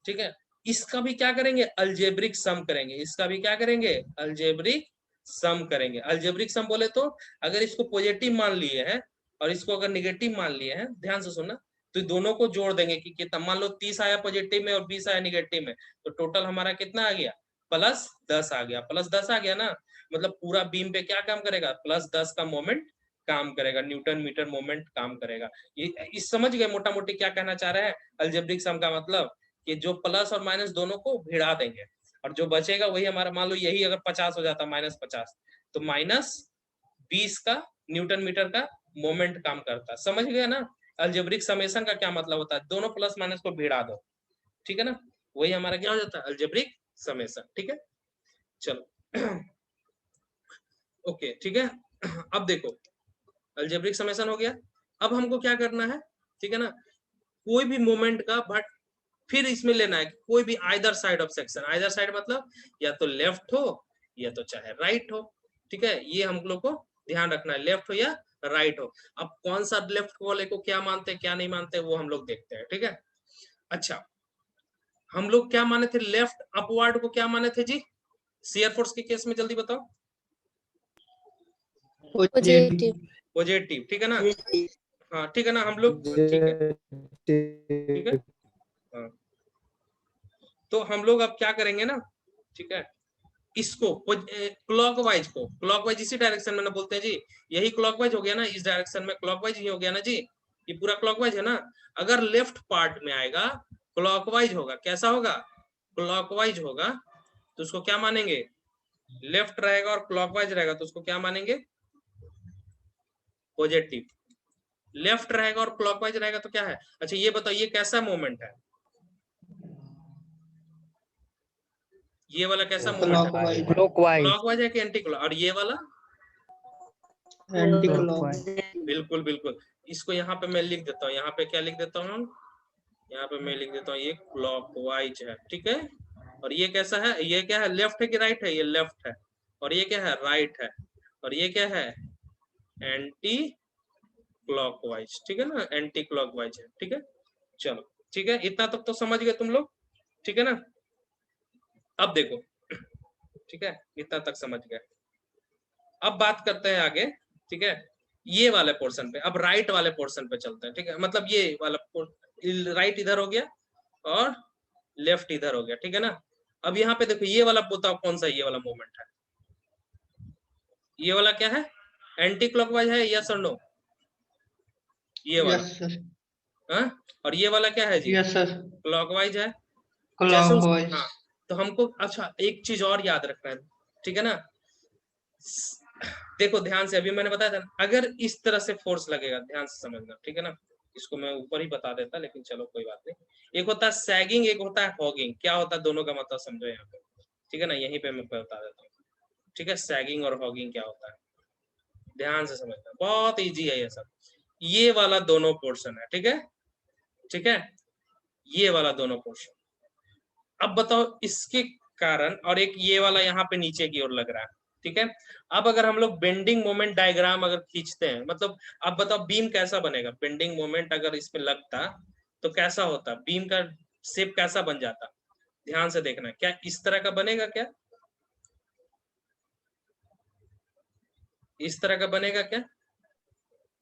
ठीक है, इसका भी क्या करेंगे, अलजेब्रिक सम करेंगे, इसका भी क्या करेंगे, अलजेब्रिक सम करेंगे, अलजेब्रिक सम बोले तो अगर इसको पॉजिटिव मान लिए हैं और इसको अगर निगेटिव मान लिए हैं, ध्यान से सुनना, तो दोनों को जोड़ देंगे कि कितना, मान लो 30 आया पॉजिटिव में और 20 आया निगेटिव में, तो टोटल हमारा कितना आ गया, +10 आ गया, +10 आ गया ना, मतलब पूरा बीम पे क्या काम करेगा, +10 का मोमेंट काम करेगा, न्यूटन मीटर मोमेंट काम करेगा, ये इस समझ गए मोटा मोटी क्या कहना चाह रहे हैं, अलजेब्रिक सम का मतलब कि जो प्लस और माइनस दोनों को भिड़ा देंगे और जो बचेगा वही हमारा, मान लो यही अगर 50 हो जाता, -50 तो -20 का न्यूटन मीटर का मोमेंट काम करता, समझ गए ना, अलजेब्रिक समेशन का क्या मतलब होता है, दोनों प्लस माइनस को भिड़ा दो, ठीक है ना, वही हमारा क्या हो जाता है, अलजेब्रिक समेशन, ठीक है, चलो ओके, ठीक है, अब देखो अलजेब्रिक समेशन हो गया, अब हमको क्या करना है, ठीक है ना, कोई भी मोमेंट का बट फिर इसमें लेना है कोई भी either side of section, either side मतलब या तो लेफ्ट हो या तो चाहे राइट हो, ठीक है, ये हम लोग को ध्यान रखना है, लेफ्ट हो या राइट हो, अब कौन सा लेफ्ट वाले को क्या मानते हैं क्या नहीं मानते वो हम लोग देखते हैं, ठीक है, अच्छा हम लोग क्या माने थे, लेफ्ट अपवर्ड को क्या माने थे जी, शियर फोर्स के केस में जल्दी बताओ, पॉजिटिव। पॉजिटिव, ठीक है ना, हाँ ठीक है ना, हम लोग ठीक है, ठीक है, हाँ, तो हम लोग अब क्या करेंगे ना, ठीक है, इसको क्लॉकवाइज को, क्लॉकवाइज इसी डायरेक्शन में ना बोलते हैं जी, यही क्लॉकवाइज हो गया ना, इस डायरेक्शन में क्लॉकवाइज ही हो गया ना जी, ये पूरा क्लॉकवाइज है ना, अगर लेफ्ट पार्ट में आएगा क्लॉकवाइज होगा, कैसा होगा, क्लॉकवाइज होगा, तो उसको क्या मानेंगे, लेफ्ट रहेगा और क्लॉकवाइज रहेगा तो उसको क्या मानेंगे, पॉजिटिव, लेफ्ट रहेगा और क्लॉकवाइज रहेगा तो क्या है, अच्छा ये बताओ ये कैसा मोमेंट है, ये वाला कैसा मोमेंट है, क्लॉकवाइज। क्लॉकवाइज है कि एंटी क्लॉक, और ये वाला एंटी क्लॉकवाइज। क्लॉक। बिल्कुल बिल्कुल, इसको यहाँ पे मैं लिख देता हूँ, यहाँ पे क्या लिख देता हूँ, यहाँ पे मैं लिख देता हूँ ये क्लॉकवाइज है, ठीक है, और ये कैसा है, ये क्या है, लेफ्ट है कि राइट है, ये लेफ्ट है, और ये क्या है, राइट है, और ये क्या है, एंटी क्लॉकवाइज, ठीक है ना, एंटी क्लॉकवाइज है, ठीक है, चलो ठीक है, इतना तक तो समझ गए तुम लोग, ठीक है ना, अब देखो, ठीक है, इतना तक समझ गए, अब बात करते हैं आगे, ठीक है, ये वाले पोर्शन पे, अब राइट वाले पोर्शन पे चलते हैं, ठीक है, मतलब ये वाला राइट इधर हो गया और लेफ्ट इधर हो गया, ठीक है ना। अब यहाँ पे देखो ये वाला बताओ कौन सा ये वाला मोमेंट है, ये वाला क्या है, एंटी क्लॉकवाइज है, यस और नो, ये वाला, यस सर, हाँ, और ये वाला क्या है जी, यस सर, क्लॉकवाइज है। क्लॉकवाइज। हाँ, तो हमको अच्छा एक चीज और याद रखना है, ठीक है ना। देखो ध्यान से, अभी मैंने बताया था ना, अगर इस तरह से फोर्स लगेगा, ध्यान से समझना, ठीक है ना। इसको मैं ऊपर ही बता देता, लेकिन चलो कोई बात नहीं। एक होता है सैगिंग, एक होता है हॉगिंग। क्या होता है दोनों का मतलब समझो यहाँ पे, ठीक है ना, यहीं पे मैं बता देता हूँ, ठीक है। सैगिंग और हॉगिंग क्या होता है, ध्यान से समझना, बहुत इजी है ये सब। ये वाला दोनों पोर्शन है, ठीक है, ठीक है, ये वाला दोनों पोर्शन। अब बताओ इसके कारण, और एक ये वाला यहाँ पे नीचे की ओर लग रहा है, ठीक है। अब अगर हम लोग बेंडिंग मोमेंट डायग्राम अगर खींचते हैं, मतलब अब बताओ बीम कैसा बनेगा, बेंडिंग मोमेंट अगर इसमें लगता तो कैसा होता, बीम का शेप कैसा बन जाता, ध्यान से देखना। क्या इस तरह का बनेगा, क्या इस तरह का बनेगा, क्या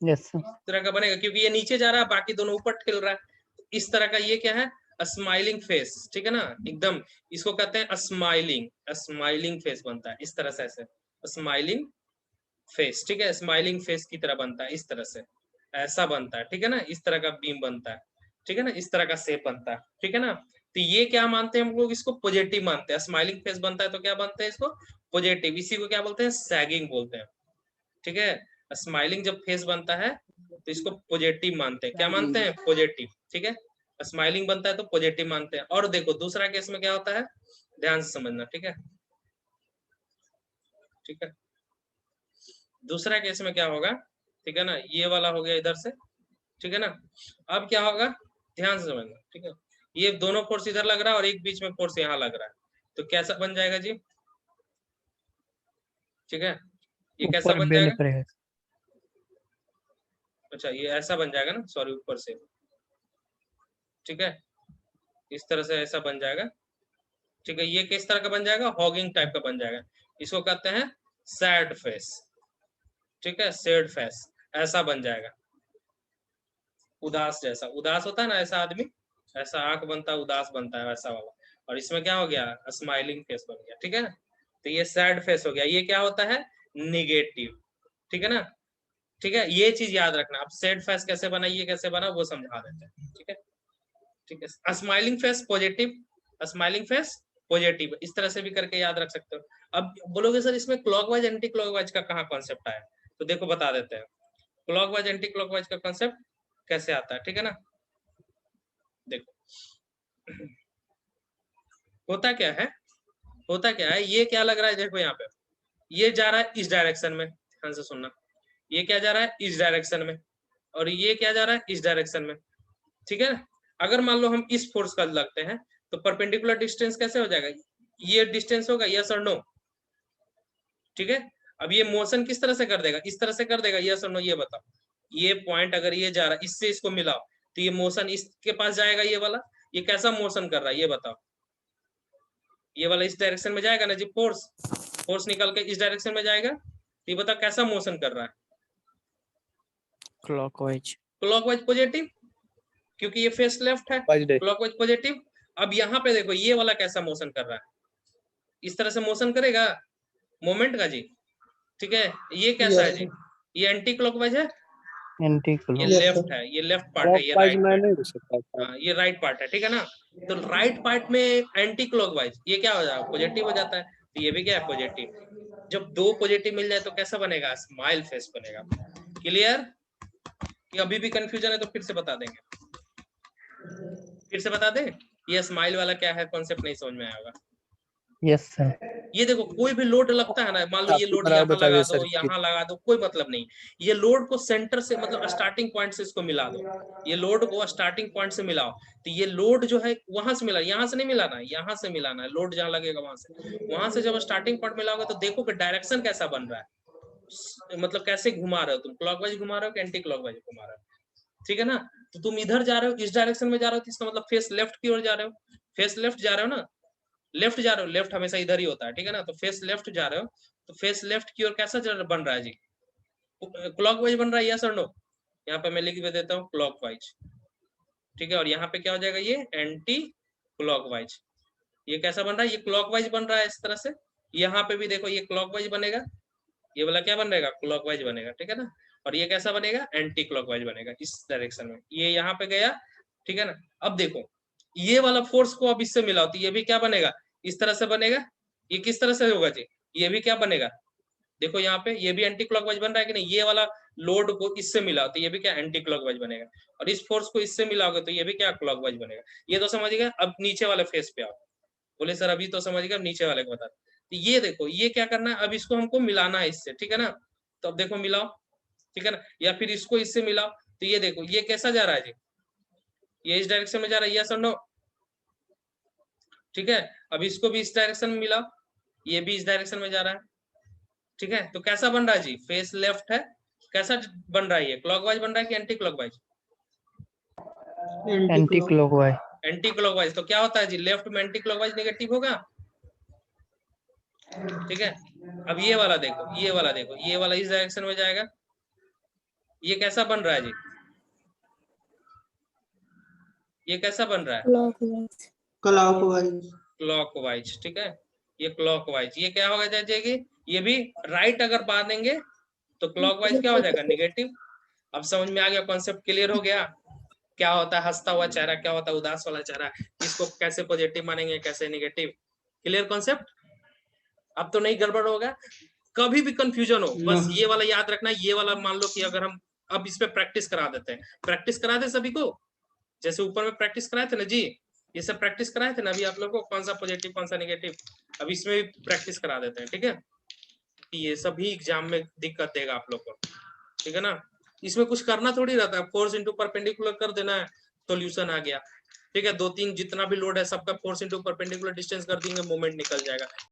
यस सर। इस तरह का बनेगा, क्योंकि ये नीचे जा रहा है, बाकी दोनों ऊपर ठिल रहा है। इस तरह का ये क्या है, स्माइलिंग फेस, ठीक है ना, एकदम इसको कहते हैं स्माइलिंग, स्माइलिंग फेस बनता है इस तरह से, ऐसे स्माइलिंग फेस, ठीक है, स्माइलिंग फेस की तरह बनता है, इस तरह से ऐसा बनता है, ठीक है ना, इस तरह का बीम बनता है, ठीक है ना, इस तरह का शेप बनता है, ठीक है ना। तो ये क्या मानते हैं हम लोग, इसको पॉजिटिव मानते हैं। स्माइलिंग फेस बनता है तो क्या बनते हैं, इसको पॉजिटिव, इसी को क्या बोलते हैं, सैगिंग बोलते हैं, ठीक है। स्माइलिंग जब फेस बनता है तो इसको पॉजिटिव मानते हैं, क्या मानते हैं, पॉजिटिव, ठीक है। स्माइलिंग बनता है तो पॉजिटिव मानते हैं। और देखो दूसरा केस में क्या होता है, ध्यान से समझना, ठीक है, ठीक है। दूसरा केस में क्या होगा, ठीक है ना, ये वाला हो गया इधर से, ठीक है ना। अब क्या होगा, ध्यान से समझना, ठीक है। ये दोनों फोर्स इधर लग रहा है और एक बीच में फोर्स यहाँ लग रहा है, तो कैसा बन जाएगा जी, ठीक है, ये कैसा ऊपर बन बेंड जाएगा, करेगा। अच्छा ये ऐसा बन जाएगा ना, सॉरी ऊपर से, ठीक है, इस तरह से ऐसा बन जाएगा, ठीक है। ये किस तरह का बन जाएगा, हॉगिंग टाइप का बन जाएगा, इसको कहते हैं सैड फेस, ठीक है, सैड फेस ऐसा बन जाएगा, उदास जैसा, उदास होता है ना ऐसा आदमी, ऐसा आंख बनता है, उदास बनता है वैसा वाला। और इसमें क्या हो गया, स्माइलिंग फेस बन गया, ठीक है। तो ये सैड फेस हो गया, ये क्या होता है, निगेटिव, ठीक है ना, ठीक है। ये चीज याद रखना। अब सैड फेस कैसे बना, ये कैसे बना वो समझा देते हैं, ठीक है, ठीक है। Smiling face positive, smiling face positive, इस तरह से भी करके याद रख सकते हो। अब बोलोगे सर इसमें क्लॉकवाइज एंटी क्लॉकवाइज का कहाँ कॉन्सेप्ट आया, तो देखो बता देते हैं। क्लॉकवाइज एंटी क्लॉकवाइज का कॉन्सेप्ट कैसे आता है, ठीक है ना। देखो होता क्या है, होता क्या है, ये क्या लग रहा है, देखो यहाँ पे ये जा रहा है इस डायरेक्शन में, ध्यान से सुनना, ये क्या जा रहा है इस डायरेक्शन में, और ये क्या जा रहा है इस डायरेक्शन में, ठीक है। अगर मान लो हम इस फोर्स का लगते हैं तो परपेंडिकुलर डिस्टेंस कैसे हो जाएगा, ये डिस्टेंस होगा, यस और नो, ठीक है। अब ये मोशन किस तरह से कर देगा, इस तरह से कर देगा, यस और नो, ये बताओ। ये पॉइंट अगर ये जा रहा है, इससे इसको मिलाओ तो ये मोशन इसके पास जाएगा, ये वाला, ये कैसा मोशन कर रहा है ये बताओ, ये वाला इस डायरेक्शन में जाएगा ना जी, फोर्स, फोर्स निकल के इस डायरेक्शन में जाएगा, तो ये बताओ कैसा मोशन कर रहा है, क्लॉकवाइज। क्लॉकवाइज पॉजिटिव, क्योंकि ये फेस लेफ्ट है, क्लॉकवाइज पॉजिटिव। अब यहाँ पे देखो ये वाला कैसा मोशन कर रहा है, इस तरह से मोशन करेगा मोमेंट का जी, ठीक है। ये कैसा है जी, ये एंटी क्लॉकवाइज है, एंटी ये क्लॉक। लेफ्ट है, ये लेफ्ट पार्ट है, ये राइट पार्ट, नहीं हो सकता, हाँ ये राइट पार्ट है, ठीक है ना। तो राइट पार्ट में एंटी क्लॉकवाइज ये क्या हो जाएगा, पॉजिटिव हो जाता है, तो ये भी क्या है पॉजिटिव। जब दो पॉजिटिव मिल जाए तो कैसा बनेगा, स्माइल फेस बनेगा। क्लियर, कि अभी भी कंफ्यूजन है तो फिर से बता देंगे, फिर से बता दें, ये स्माइल वाला क्या है कॉन्सेप्ट नहीं समझ में आया होगा। Yes sir. ये देखो कोई भी लोड लगता है ना, मान लो ये लोड यहाँ लगा दो, यहाँ लगा दो, कोई मतलब नहीं। ये लोड को सेंटर से मतलब स्टार्टिंग पॉइंट से इसको मिला दो, ये लोड को स्टार्टिंग पॉइंट से मिलाओ, तो ये लोड जो है वहां से मिला, यहाँ से नहीं मिलाना है, यहाँ से मिलाना है, लोड जहाँ लगेगा वहां से जब स्टार्टिंग पॉइंट मिलाओगे तो देखो कि डायरेक्शन कैसा बन रहा है, मतलब कैसे घुमा रहे हो तुम, क्लॉकवाइज घुमा रहे हो कि एंटी क्लॉकवाइज घुमा रहे हो, ठीक है ना। तो तुम इधर जा रहे हो, इस डायरेक्शन में जा रहे हो, तो इसका मतलब फेस लेफ्ट की ओर जा रहे हो, फेस लेफ्ट जा रहे हो ना, लेफ्ट जा रहे हो, लेफ्ट हमेशा इधर ही होता है, ठीक है ना। तो फेस लेफ्ट जा रहे हो, तो फेस लेफ्ट की ओर कैसा बन रहा है जी, क्लॉकवाइज बन रहा है, यस और नो। यहाँ पे मैं लिख भी देता हूँ क्लॉकवाइज, ठीक है। और यहाँ पे क्या हो जाएगा, ये एंटी क्लॉकवाइज। ये कैसा बन रहा है? ये क्लॉकवाइज बन रहा है इस तरह से। यहाँ पे भी देखो ये क्लॉकवाइज बनेगा, ये वाला क्या बनेगा? क्लॉकवाइज बनेगा, ठीक है ना। और ये कैसा बनेगा? एंटी क्लॉकवाइज बनेगा इस डायरेक्शन में। ये यहाँ पे गया, ठीक है ना। अब देखो ये वाला फोर्स को अब इससे मिलाओ तो ये भी क्या बनेगा? इस तरह से बनेगा। ये किस तरह से होगा जी? ये भी क्या बनेगा? देखो यहाँ पे ये भी एंटी क्लॉकवाइज बन रहा है कि नहीं? ये वाला लोड को इससे मिलाओ तो ये भी क्या? एंटी क्लॉकवाइज बनेगा। और इस फोर्स को इससे मिलाओगे तो ये भी क्या? क्लॉकवाइज बनेगा। ये तो समझ गए। अब नीचे वाले फेस पे आओ। बोले सर अभी तो समझ गए, अब नीचे वाले को बता। तो ये देखो ये क्या करना है? अब इसको हमको मिलाना है इससे, ठीक है ना। तो अब देखो मिलाओ, ठीक है ना। या फिर इसको इससे मिलाओ तो ये देखो ये कैसा जा रहा है जी? ये इस डायरेक्शन में जा रहा है, यस और नो? ठीक है। अब इसको भी इस डायरेक्शन में मिलाओ, ये भी इस डायरेक्शन में जा रहा है, ठीक है। तो कैसा बन रहा है जी? फेस लेफ्ट है। कैसा बन रहा है? ये क्लॉकवाइज बन रहा है कि anti clockwise? Anti clockwise. Anti clockwise. तो क्या होता है जी? लेफ्ट में एंटी क्लॉकवाइज नेगेटिव होगा, ठीक है। अब ये वाला देखो, ये वाला देखो, ये वाला इस डायरेक्शन में जाएगा। ये कैसा बन रहा है जी? ये कैसा बन रहा है? क्लॉकवाइज। क्लॉकवाइज, ठीक है। ये क्लॉकवाइज। ये क्या होगा जाएगी? ये भी राइट अगर बांधेंगे तो क्लॉकवाइज क्या हो जाएगा? नेगेटिव। अब समझ में आ गया? कॉन्सेप्ट क्लियर हो गया? क्या होता है हंसता हुआ चेहरा, क्या होता है उदास वाला चेहरा, इसको कैसे पॉजिटिव मानेंगे, कैसे नेगेटिव? Clear concept? अब तो नहीं गड़बड़ होगा। कभी भी कंफ्यूजन हो बस ये वाला याद रखना। ये वाला मान लो कि अगर हम अब इस पे प्रैक्टिस करा देते हैं, प्रैक्टिस करा दे सभी को, जैसे ऊपर में प्रैक्टिस कराए थे ना जी, ये सब प्रैक्टिस कराए थे ना अभी आप लोगों को, कौन सा पॉजिटिव कौन सा नेगेटिव। अब इसमें भी प्रैक्टिस करा देते हैं, ठीक है। ये सभी एग्जाम में दिक्कत देगा आप लोग को, ठीक है ना। इसमें कुछ करना थोड़ी रहता है, फोर्स इंटू परपेंडिकुलर कर देना है, सॉल्यूशन आ गया, ठीक है। 2-3 जितना भी लोड है सबका फोर्स इंटू परपेंडिकुलर डिस्टेंस कर देंगे, मोमेंट निकल जाएगा।